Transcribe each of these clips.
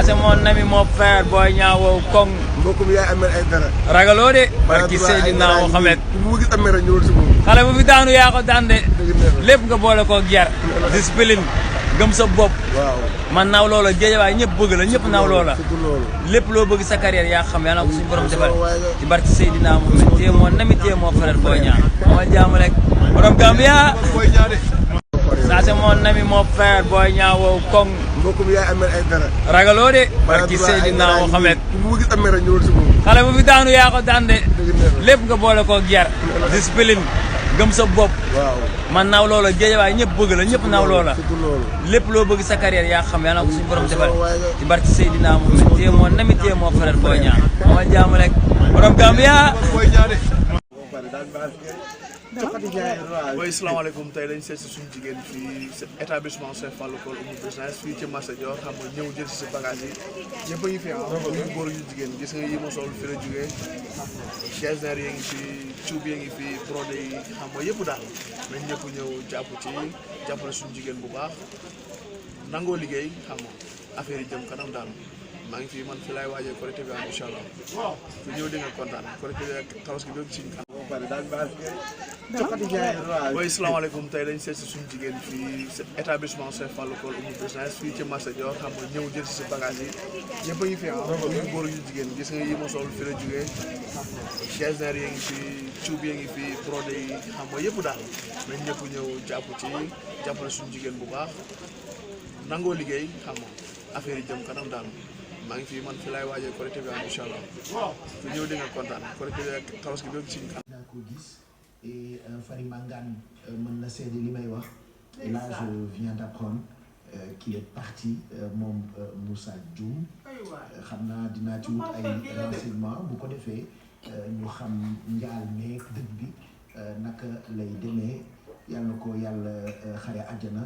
c'est mon ami mon frère Boy Niang wow koŋ. mbokk mi yaay amel ay dara. ragaloo de. barki Seydina Mohamed. bu gis amee rek ñëwal si moom. xale bu fi daanu yaa ko daan de. lépp nga boole ko jar. discipline gëm sa bopp. waaw man naaw loola Géejawaay ñëpp bëgg la ñëpp naaw loola. surtout loolu. lépp loo bëgg sa carrière yaa xam yàlla na ko suñu borom defal ci barki Seydina Mohamed téye moo nami téye moo frère Boy Niang. moo jaamu rek borom Gambia. ça c'est mon ami mon frère Boy Niang wow koŋ. mbokk mi yaay amel ay dara. ragaloo de. barki Seydina Mohamed. bu gis amee rek ñëwal si moom. xale bu fi daanu yaa ko daan de. lépp nga boole ko jar. discipline gëm sa bopp. waaw man naaw loola Géejawaay ñëpp bëgg la ñëpp naaw loola. surtout loolu. lépp loo bëgg sa carrière yaa xam yàlla na ko suñu borom defal ci barki Seydina Mohamed téye moo nami téye moo frère Boy Niang. moo jaamu rek borom Gambia. oui salaamaaleykum tey dañ seet si suñu jigéen fii établissement Cheikh Fallou Cole Oumou business fii ci marché Dior xam nga ñëw jël si bagage yi ñëpp a ngi fi ñu góor ñu jigéen gis nga yi ma sol fi la jógee chaisener yi ngi fi cuub yi ngi fi brodé yi xam nga yëpp daal nañ ñëpp ñëw jàpp ci jàppale suñu jigéen bu baax nangoo liggéey xam nga affaire yi jëm kanam daal maa ngi fi man fi laay waajee Korité bi am incha allah ku ñëw di nga kontaan Korité bi ak Tabaski bi ci oui salaamaaleykum tey dañ seet si suñu jigéen fii établissement Cheikh Fallou Cole Oumou business fii ci marché Dior xam nga ñëw jël si bagage yi ñëpp a ngi fi ñu góor ñu jigéen gis nga yi ma sol fi la jógee chaisener yi ngi fi cuub yi ngi fi brodé yi xam nga yëpp daal nañ ñëpp ñëw jàpp ci jàppale suñu jigéen bu baax nangoo liggéey xam nga affaire yi jëm kanam daal maa ngi fi man fi laay waajee Korité bi am incha allah ku ñëw di nga kontaan Korité bi ak Tabaski bi ci daa ko gis et Fary Mangane mën na seede li may wax et là je viens d'apprendre qu'il est parti moom Moussa Dioum xam naa dinaa ci wut ay renseignements bu ko defee ñu xam njaal meeg dëj bi naka lay demee yàlla na ko yàlla xare àjjana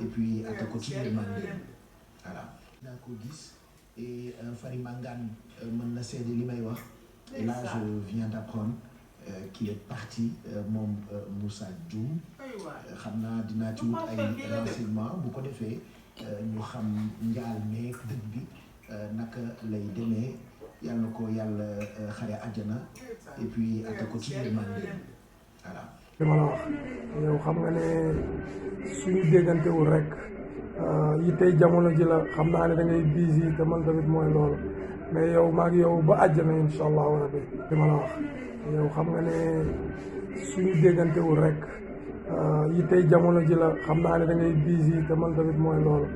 et puis atta ko ci yërmande voilà daa ko gis et Fary Mangane mën na seede li may wax et là je viens d'apprendre qu'il est parti moom Moussa Dioum xam naa dinaa ci wut ay renseignements bu ko defee ñu xam njaal meeg dëj bi naka lay demee yàlla na ko yàlla xare àjjana et puis atta ko ci yërmande voilà. li ma la wax yow xam nga ne suñu déggantewul rek yi tey jamono ji la xam naa ne da ngay busy te man tamit mooy loolu mais yow maa ngi yow ba àjjana incha allahu rabbi li ma la wax yow xam nga ne suñu déggantewul rek yi tey jamono ji la xam naa ne da ngay busy te man tamit mooy loolu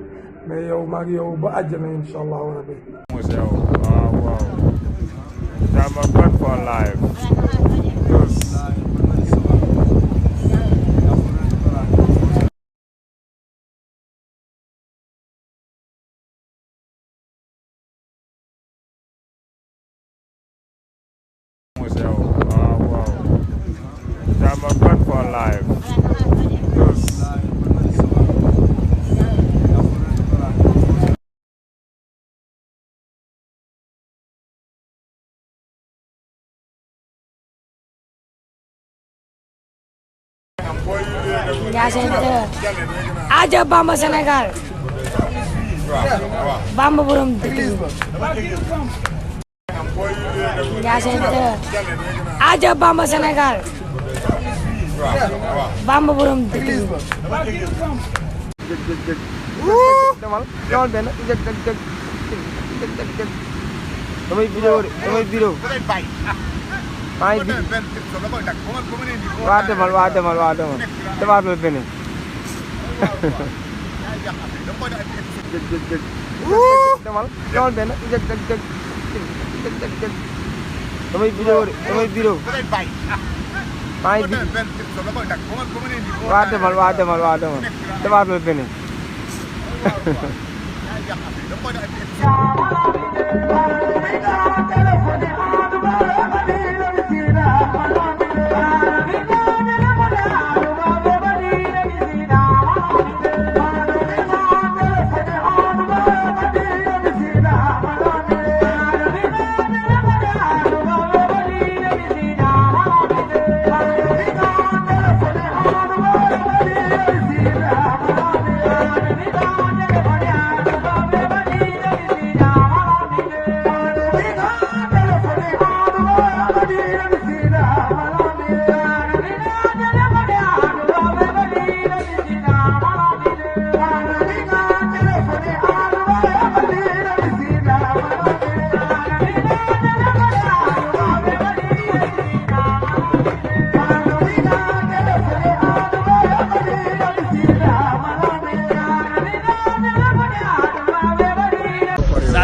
mais yow maa ngi yow ba àjjana incha allahu rabbi. waaw waaw. Jàmm God for life. Wow, wow. Jàmm God for life. Aja Bamba Sénégal. Bamba borom dëkk bi. Aja Bamba Sénégal. Bamba borom dëkk bi. demal benn damay vidéo maa ngi waa demal defaat ba beneen demal benn damay vidéo maa ngi waa demal defaat ba beneen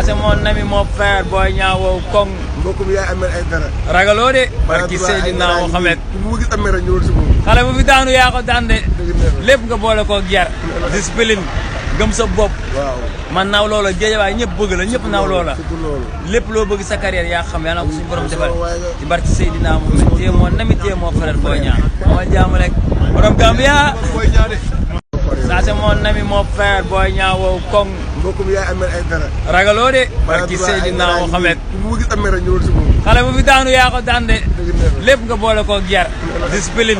c'est mon ami mon frère Boy Niang wow koŋ. mbokkum yaay amel ay dara. ragaloo de. barki Seydina Mohamed. bu gis amel rek ñëwul si moom. xale bu fi daanu yaa ko daan de. lépp nga boole koog yar. discipline gëm sa bopp. waaw man naw loola géejawaay ñëpp bëgg la ñëpp naw loola. surtout loolu. lépp loo bëgg sa carrière yaa xam yàlla na ko suñu borom defal ci barki Seydina Mohamed téye moo nami téye moo frère Boy Niang moo jaamu rek borom Gambia ça c'est mon ami mon frère Boy Niang wow koŋ. mbokkum yaay amel ay dara. ragaloo de. barki Seydina Mohamed. bu gis amel rek ñëwul si moom. xale bu fi daanu yaa ko daan de. lépp nga boole koog yar. discipline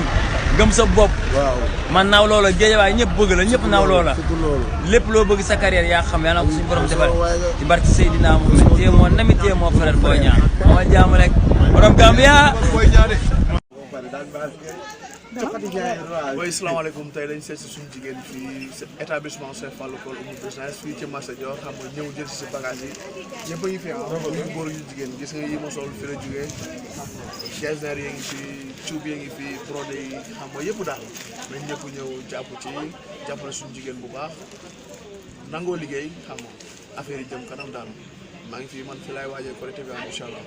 gëm sa bopp. waaw man naw loola géejawaay ñëpp bëgg la ñëpp naw loola. surtout loolu. lépp loo bëgg sa carrière yaa xam yàlla na ko suñu borom defal ci barki Seydina Mohamed téye moo nami téye moo frère Boy Niang moo jaamu rek borom Gambia. oui salaamaaleykum tey dañ seet si suñu jigéen fii établissement Cheikh Fallou Col Oumou Business fii ci Massa Dior xam nga ñëw jël si bagage yi ñëpp a ngi fi ñu góor ñu jigéen gis nga yi ma sol fi la jógee gesner yi ngi fi cuub yi ngi fi brodé yi xam nga yëpp daal nañ ñëpp ñëw jàpp ci jàppale suñu jigéen bu baax nangoo liggéey xam nga affaire yi jëm kanam daal maa ngi fii man fi laay waajee Korité bi am incha allah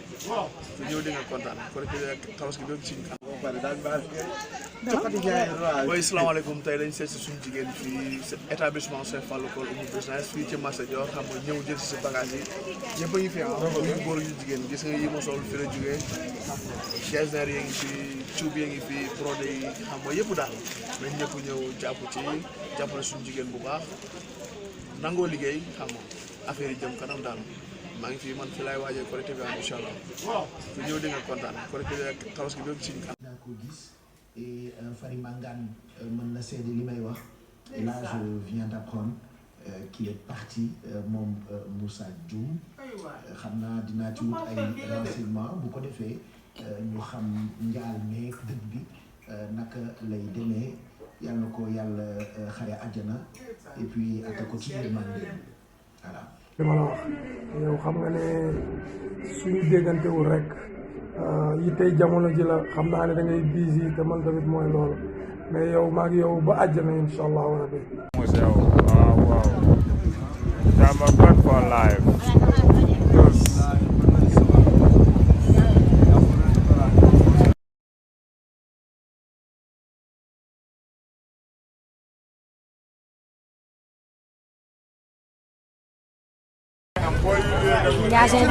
su ñëw di nga kontaan Korité bi ak Tabaski bi ci kanam. oui salaamaaleykum tey dañ seet si suñu jigéen fii établissement Cheikh Fallou Col Oumou Business fii ci Massa Dior xam nga ñëw jël si bagage yi ñëpp a ngi fi ñu góor ñu jigéen gis nga yi ma sol fi la jógee gesner yi ngi fi cuub yi ngi fi brodé yi xam nga yëpp daal nañ ñëpp ñëw jàpp ci jàppale suñu jigéen bu baax nangoo liggéey xam nga affaire yi jëm kanam daal maa ngi fii man fi laay waajee Korité bi am incha allah su ñëw di nga kontaan Korité bi ak Tabaski bi ci kanam. naa ko gis et Fary Mangane mën na seede li may wax et là je viens d'apprendre qu'il est parti moom Moussa Dioum xam naa dinaa ci wut ay renseignements bu ko defee ñu xam njaal meeg dëgg bi naka lay demee yàlla na ko yàlla xare àjjana et puis atta ko ci yërmande voilà. li ma la wax yow xam nga ne suñu déggantewul rek yi tey jamono ji la xam naa ne da ngay busy te man tamit mooy loolu mais yow maa ngi yow ba àjjana incha allah rabbi. waaw waaw. Jama God for life. Ndiassé 2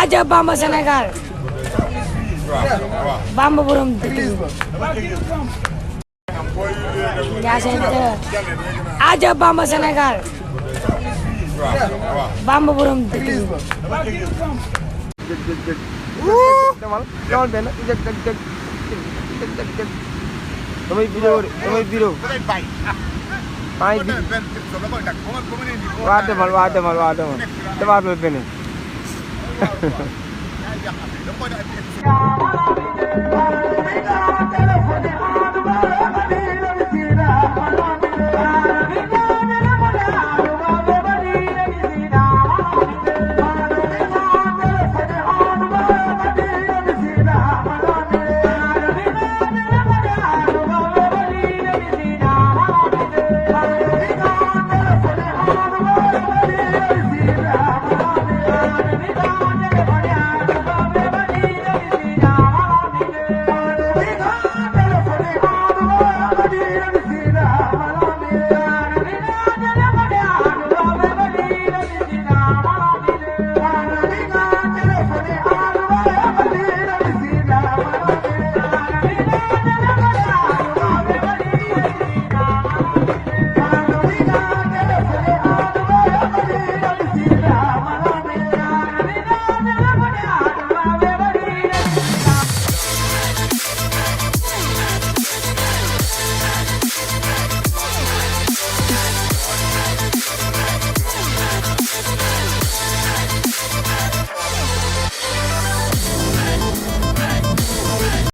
aja Bamba Sénégal Bamba borom dëkk bi Ndiassé 2 aja Bamba Sénégal Bamba borom dëkk bi demal benn damay vidéo de damay vidéo maa ngi waa demal defaat ba beneen